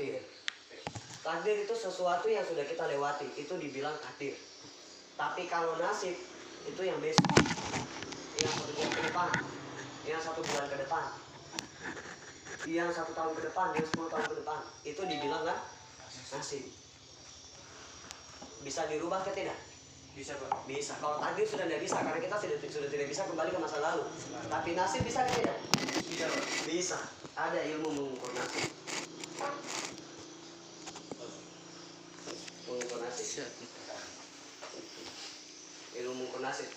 takdir. Takdir itu sesuatu yang sudah kita lewati, itu dibilang takdir. Tapi kalau nasib itu yang besok, yang 1 jam ke depan, yang 1 bulan ke depan, yang 1 tahun ke depan, yang 10 tahun ke depan, itu dibilang kan nasib. Bisa dirubah ke tidak? Bisa Pak. Bisa. Kalau takdir sudah tidak bisa, karena kita sudah tidak bisa kembali ke masa lalu. Tapi nasib bisa ke tidak? Bisa Pak. Bisa. Ada ilmu mengukur nasib. Mengukur nasib. Ilmu mengukur nasib.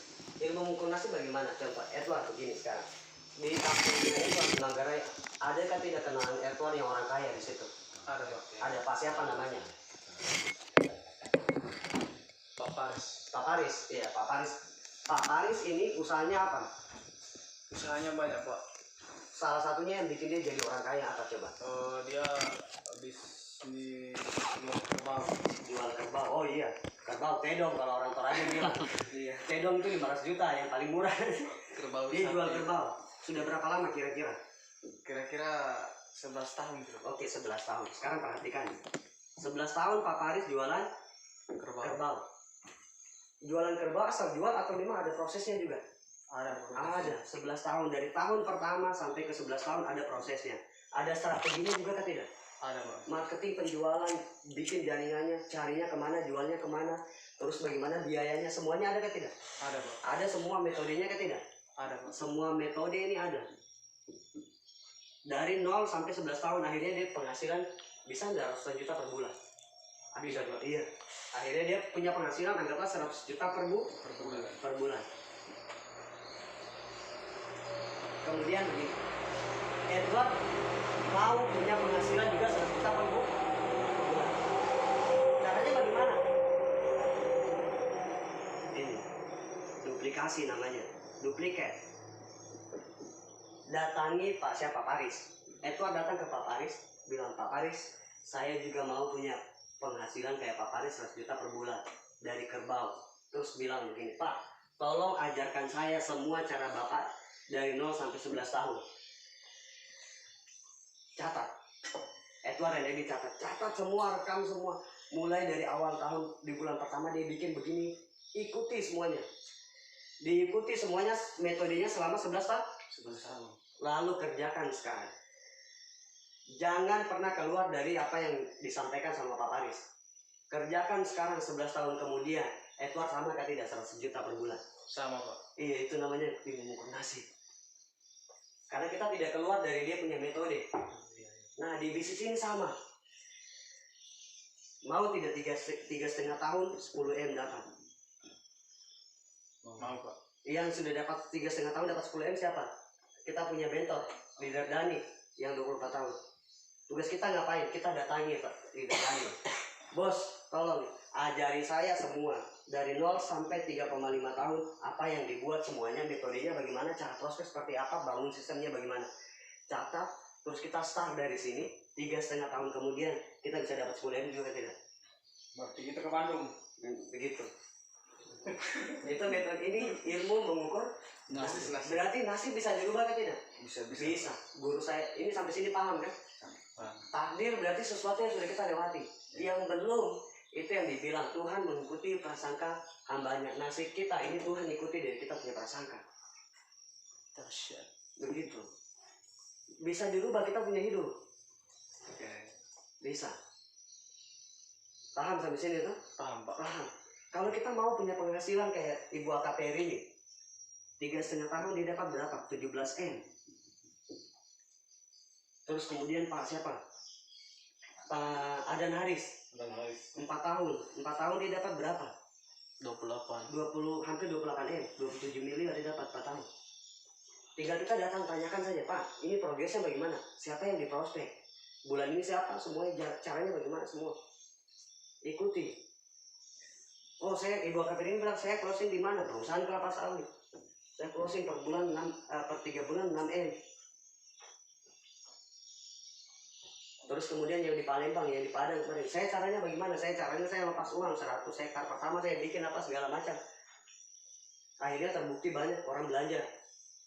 Ilmu mengukur nasib bagaimana? Contoh, Edward begini sekarang. Di kampungnya Edward di Manggarai, adakah tidak kenalan Edward yang orang kaya di situ? Ada Pak. Ada. Pak siapa namanya? Pak Paris. Pak Paris. Iya, Pak Paris. Pak Paris ini usahanya apa? Usahanya banyak Pak. Salah satunya yang bikin dia jadi orang kaya apa coba? Dia habis di jual kerbau. Jual kerbau. Oh iya, kerbau tedong kalau orang Toraja bilang. Iya. Tedong itu 500 juta yang paling murah. Kerbau. Dia jual kerbau. Sudah berapa lama kira-kira? Kira-kira 11 tahun gitu. Oke, 11 tahun. Sekarang perhatikan. 11 tahun Pak Paris jualan kerbau. Jualan kerbau asal jual atau memang ada prosesnya juga? Ada. 11 tahun. Dari tahun pertama sampai ke 11 tahun ada prosesnya. Ada strateginya juga kan tidak? Ada Pak. Marketing, penjualan, bikin jaringannya, carinya kemana, jualnya kemana, terus bagaimana biayanya, semuanya ada kan tidak? Ada Pak. Ada semua metodenya kan tidak? Ada Pak. Semua metode ini ada. Dari 0 sampai 11 tahun akhirnya dia penghasilan bisa nggak 100 juta per bulan? Bisa Pak. Iya. Akhirnya dia punya penghasilan anggaplah 100 juta per bulan. Kemudian begini, Edward mau punya penghasilan juga 100 juta per bulan. Caranya bagaimana? Ini duplikasi namanya, duplikat. Datangi Pak siapa? Paris. Edward datang ke Pak Paris, bilang, Pak Paris, saya juga mau punya penghasilan kayak Pak Paris 100 juta per bulan dari kerbau. Terus bilang begini, Pak, tolong ajarkan saya semua cara Bapak dari 0 sampai 11 tahun. Catat. Edward dan Edi catat semua, rekam semua. Mulai dari awal tahun di bulan pertama dia bikin begini, ikuti semuanya. Diikuti semuanya metodenya selama 11 tahun. Lalu kerjakan sekarang. Jangan pernah keluar dari apa yang disampaikan sama Pak Paris. Kerjakan sekarang 11 tahun kemudian. Edward sama kan tidak 100 juta per bulan? Sama Pak. Iya, itu namanya mengukur nasib. Karena kita tidak keluar dari dia punya metode. Nah, di bisnis ini sama. Mau tidak 3,5 tahun 10 M dapat? Mau Pak. Yang sudah dapat 3,5 tahun dapat 10 M siapa? Kita punya mentor, Leader Dani yang 24 tahun. Tugas kita ngapain? Kita datangi Pak Leader Dani. Bos, tolong ajari saya semua dari 0 sampai 3,5 tahun apa yang dibuat semuanya, metodenya bagaimana, cara prospek seperti apa, bangun sistemnya bagaimana. Catat, terus kita start dari sini. 3,5 tahun kemudian kita bisa dapat 10 M juga tidak? Berarti kita ke Bandung. Begitu. Itu metode ini ilmu mengukur nasib. Berarti nasib bisa dirubah kan tidak? Bisa. Guru saya ini sampai sini paham kan? Takdir berarti sesuatu yang sudah kita lewati. Yang belum itu yang dibilang Tuhan mengikuti prasangka hambanya. Nasib kita ini Tuhan ikuti dari kita punya prasangka. Begitu. Bisa dirubah kita punya hidup. Bisa. Paham sampai sini tuh? Paham Pak. Paham. Kalau kita mau punya penghasilan kayak Ibu AKPR ini, 3,5 tahun dia dapat berapa? 17 M. Terus kemudian Pak siapa? Pak Adan Haris. 4 tahun. 4 tahun dia dapat berapa? 28. Hampir 28 M. 27 miliar dia dapat 4 tahun. Tinggal kita datang tanyakan saja, Pak, ini progresnya bagaimana? Siapa yang diprospek? Bulan ini siapa? Semuanya caranya bagaimana semua? Ikuti. Oh, Ibu AKPR ini bilang saya closing di mana? Perusahaan kelapa sawit. Saya closing per bulan per 3 bulan 6 M. Terus kemudian yang di Palembang, yang di Padang kemarin, saya caranya bagaimana? Saya lepas uang 100 hektar pertama saya bikin apa segala macam. Akhirnya terbukti banyak orang belanja.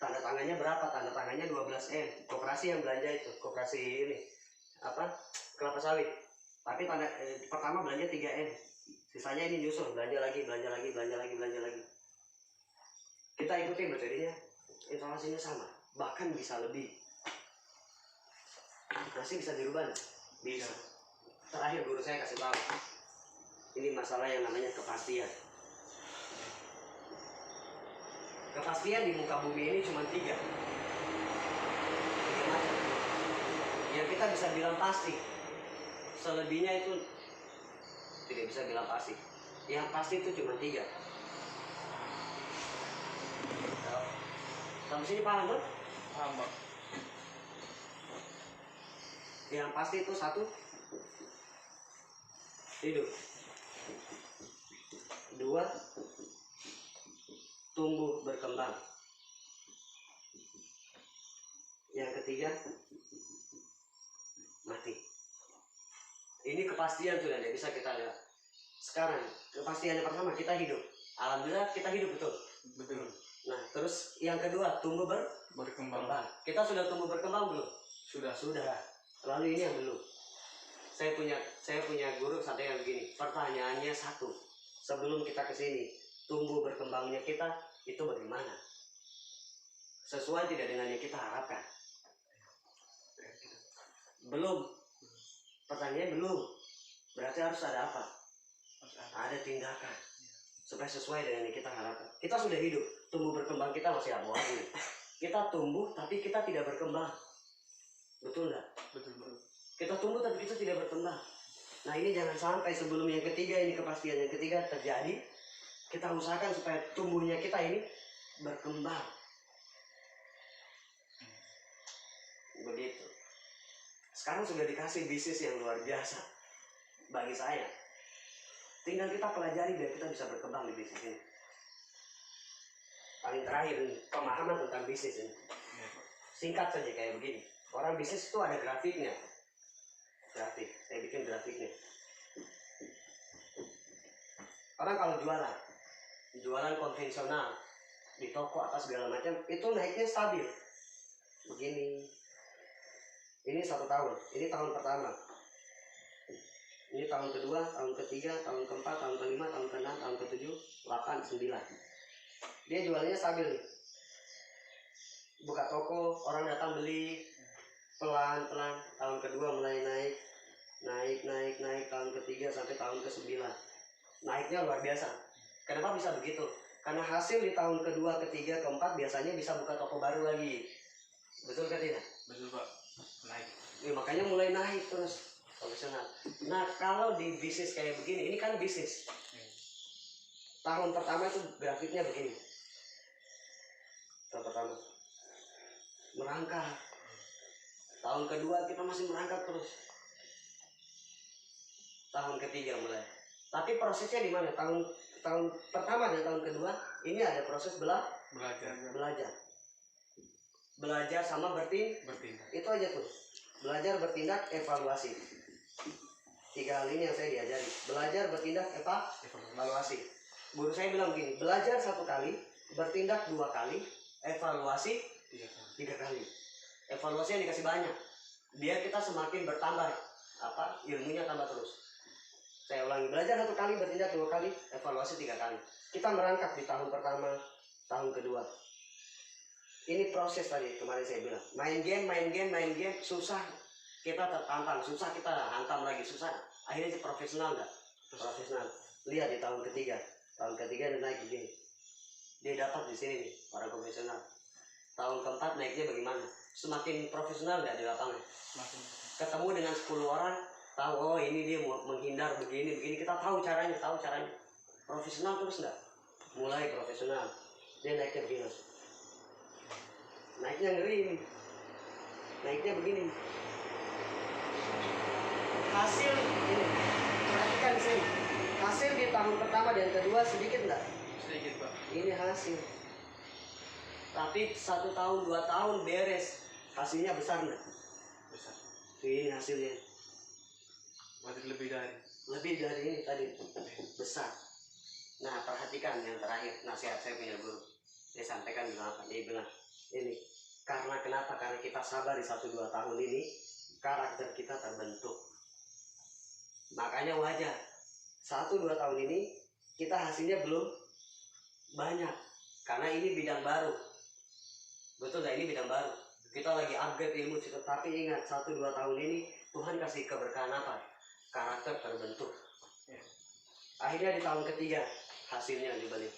Tanda tangannya berapa? Tanda tangannya 12 M. Koperasi yang belanja itu, koperasi ini apa? kelapa sawit. Tapi pertama belanja 3M. Sisanya ini nyusul, belanja lagi. Kita ikutin materinya, informasinya sama, bahkan bisa lebih. Masih bisa dirubah, bisa. Terakhir guru saya kasih tahu, ini masalah yang namanya kepastian. Kepastian di muka bumi ini cuma tiga macam yang kita bisa bilang pasti. Selebihnya itu tidak bisa bilang pasti. Yang pasti itu cuma tiga. Sampai sini paham, Bro? Paham, Pak. Yang pasti itu satu, hidup. Dua, tumbuh berkembang. Yang ketiga, mati. Ini kepastian sudah tidak bisa kita lihat. Sekarang kepastian yang pertama, kita hidup. Alhamdulillah kita hidup, betul. Betul. Nah, terus yang kedua, tumbuh Berkembang. Kita sudah tumbuh berkembang belum? Sudah. Lalu ini yang belum. Saya punya guru sampai yang begini. Pertanyaannya satu, sebelum kita ke sini, tumbuh berkembangnya kita itu bagaimana? Sesuai tidak dengan yang kita harapkan? Belum. Pertanyaannya belum. Berarti harus ada apa? Ada tindakan supaya sesuai dengan yang kita harapkan. Kita sudah hidup, tumbuh berkembang kita masih abu-abu. Kita tumbuh tapi kita tidak berkembang. Betul nggak? Betul. Kita tumbuh tapi kita tidak berkembang. Nah, ini jangan sampai sebelum yang ketiga ini, kepastian yang ketiga terjadi, kita usahakan supaya tumbuhnya kita ini berkembang. Begitu. Sekarang sudah dikasih bisnis yang luar biasa bagi saya. Tinggal kita pelajari biar kita bisa berkembang di bisnis ini. Paling terakhir nih, pemahaman tentang bisnis ini. Singkat saja kayak begini. Orang bisnis itu ada grafiknya. Grafik, saya bikin grafiknya. Orang kalau jualan konvensional di toko atau segala macam, itu naiknya stabil. Begini. Ini 1 tahun, ini tahun pertama. Ini tahun kedua, tahun ketiga, tahun keempat, tahun kelima, tahun keenam, tahun ketujuh, 8, 9. Dia jualannya stabil nih. Buka toko, orang datang beli pelan-pelan. Tahun kedua mulai naik, tahun ketiga sampai tahun ke-9. Naiknya luar biasa. Kenapa bisa begitu? Karena hasil di tahun kedua, ketiga, keempat biasanya bisa buka toko baru lagi. Betul kan tidak? Betul, Pak. Naik. Ya, makanya mulai naik terus profesional. Nah, kalau di bisnis kayak begini, ini kan bisnis. Tahun pertama itu grafiknya begini. Tahun pertama merangkak. Tahun kedua kita masih merangkak terus. Tahun ketiga mulai. Tapi prosesnya di mana? Tahun pertama dan tahun kedua ini ada proses belajar. Belajar sama bertindak. Itu aja tuh. Belajar, bertindak, evaluasi. 3 hal ini yang saya diajari. Belajar, bertindak, evaluasi. Guru saya bilang begini, belajar 1 kali, bertindak 2 kali, evaluasi 3 kali. Evaluasi yang dikasih banyak, biar kita semakin bertambah ilmunya tambah terus. Saya ulangi, belajar 1 kali, bertindak 2 kali, evaluasi 3 kali. Kita merangkak di tahun pertama, tahun kedua. Ini proses tadi kemarin saya bilang, main game, susah kita tertantang, susah kita hantam lagi, susah. Akhirnya profesional nggak? Profesional. Lihat di tahun ketiga dia naik begini. Dia dapat di sini nih, para profesional. Tahun keempat naiknya bagaimana? Semakin profesional nggak di lapangan? Ketemu dengan 10 orang, tahu oh ini dia mau menghindar begini, kita tahu caranya. Profesional terus nggak? Mulai profesional. Dia naiknya begini. Naiknya ngeri ini. Naiknya begini. Hasil ini, perhatikan di sini. Hasil di tahun pertama dan kedua sedikit enggak? Sedikit, Pak. Ini hasil. Tapi 1 tahun, 2 tahun beres. Hasilnya besar enggak? Besar. Ini hasilnya. Berarti lebih dari ini tadi. Besar. Nah, perhatikan yang terakhir, nasihat saya punya guru. Dia sampaikan apa? Dia bilang, ini karena kenapa? Karena kita sabar di 1-2 tahun ini, karakter kita terbentuk. Makanya wajar 1-2 tahun ini kita hasilnya belum banyak karena ini bidang baru. Betul nggak? Ini bidang baru. Kita lagi upgrade ilmu kita. Tapi ingat 1-2 tahun ini Tuhan kasih keberkahan apa? Karakter terbentuk. Akhirnya di tahun ketiga hasilnya dibalik.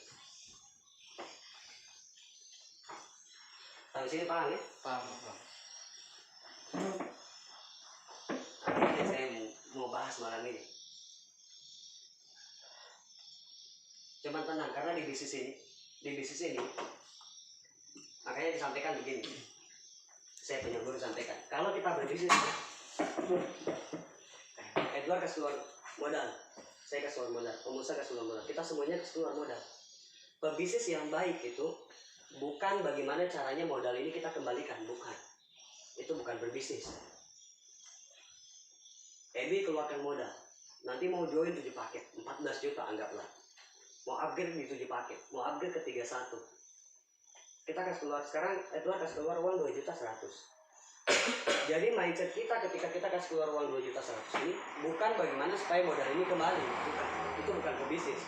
Sampai sini paham ya? Paham. Akhirnya saya mau bahas malam ini. Cuman tenang karena di bisnis ini makanya disampaikan begini. Saya punya guru sampaikan, kalau kita berbisnis, Edward kasih keluar modal, saya kasih keluar modal, pengusaha kasih keluar modal, kita semuanya kasih keluar modal. Pebisnis yang baik itu bukan bagaimana caranya modal ini kita kembalikan, bukan. Itu bukan berbisnis. Ebi keluarkan modal, nanti mau join 7 paket, 14 juta anggaplah. Mau upgrade di 7 paket, mau upgrade ke 31. Kita kasih keluar, sekarang Edward kasih keluar uang 2.100.000. Jadi mindset kita ketika kita kasih keluar uang 2.100.000 ini bukan bagaimana supaya modal ini kembali, bukan. Itu bukan pebisnis.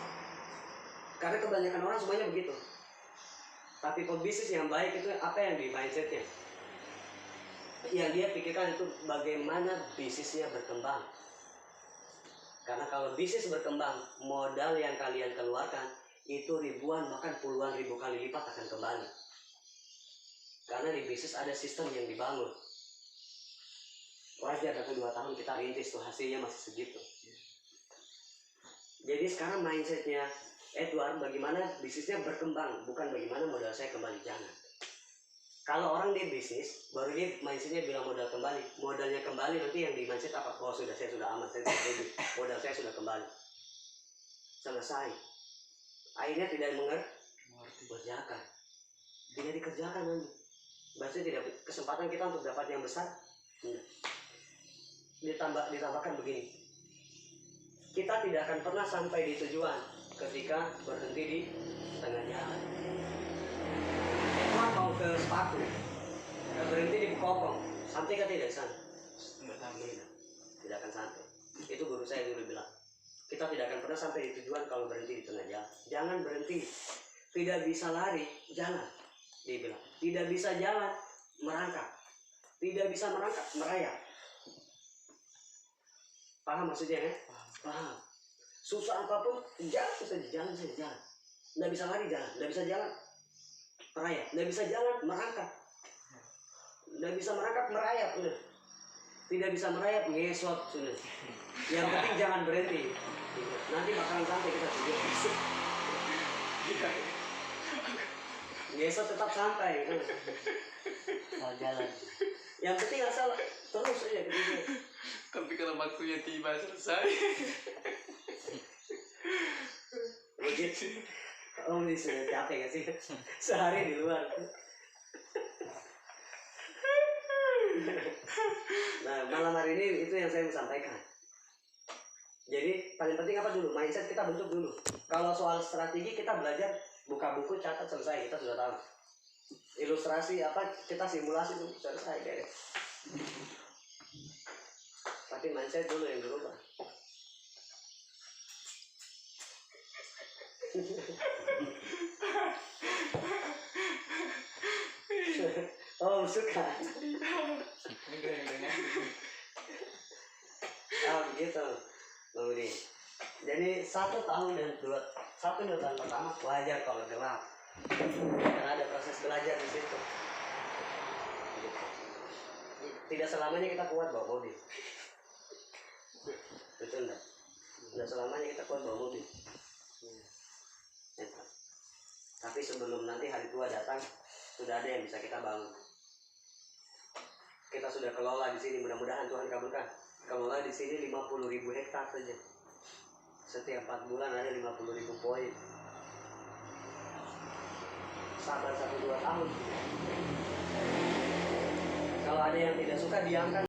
Karena kebanyakan orang semuanya begitu. Tapi pebisnis yang baik itu apa yang di mindsetnya? Yang dia pikirkan itu bagaimana bisnisnya berkembang. Karena kalau bisnis berkembang, modal yang kalian keluarkan itu ribuan bahkan puluhan ribu kali lipat akan kembali. Karena di bisnis ada sistem yang dibangun. Wajar 1-2 tahun kita rintis tuh hasilnya masih segitu. Jadi sekarang mindsetnya Edward bagaimana bisnisnya berkembang, bukan bagaimana modal saya kembali, jangan. Kalau orang di bisnis, baru dia mindsetnya bilang modal kembali. Modalnya kembali nanti yang di mindset apa? Oh sudah, saya sudah aman, saya sudah ready. Modal saya sudah kembali. Selesai. Akhirnya tidak mengerjakan. Tidak dikerjakan nanti. Berarti tidak kesempatan kita untuk dapat yang besar. Ditambahkan begini. Kita tidak akan pernah sampai di tujuan ketika berhenti di tengah jalan. Edward mau ke sepatu, berhenti di Bukopong, sampai kan tidak di sana? Tidak akan sampai. Itu guru saya dulu bilang. Kita tidak akan pernah sampai di tujuan kalau berhenti di tengah jalan. Jangan berhenti. Tidak bisa lari, jalan. Dia bilang. Tidak bisa jalan, merangkak. Tidak bisa merangkak, merayap. Paham maksudnya ya? Paham. Susah apapun, jalan saja, jalan saja, jalan. Tidak bisa lari, jalan. Tidak bisa jalan, merayap. Tidak bisa jalan, merangkak. Tidak bisa merangkak, merayap. Udah. Tidak bisa merayap, ngesot. Sudah. Yang penting jangan berhenti. Nanti bakalan sampai kita tujuan. Ngesot tetap sampai. Jalan. Yang penting asal terus aja gitu. Tapi kalau waktunya tiba selesai. Begitu. Om ini sudah capek gak sih? Sehari di luar. Nah, malam hari ini itu yang saya mau sampaikan. Jadi paling penting apa dulu? Mindset kita bentuk dulu. Kalau soal strategi kita belajar, buka buku, catat, selesai, kita sudah tahu. Ilustrasi apa, kita simulasi itu selesai, beres. Tapi mindset dulu yang berubah. Oh suka. Oh gitu. Kemudian jadi 1 tahun dan 2 tahun pertama wajar kalau gelap karena ada proses belajar di situ. Tidak selamanya kita kuat bawa mobil, betul enggak? Tidak selamanya kita kuat bawa mobil. Tapi sebelum nanti hari tua datang sudah ada yang bisa kita bangun. Kita sudah kelola di sini, mudah-mudahan Tuhan kabulkan. Kelola di sini 50.000 hektar saja. Setiap 4 bulan ada 50.000 poin. Sabar 1-2 tahun. Kalau ada yang tidak suka diamkan.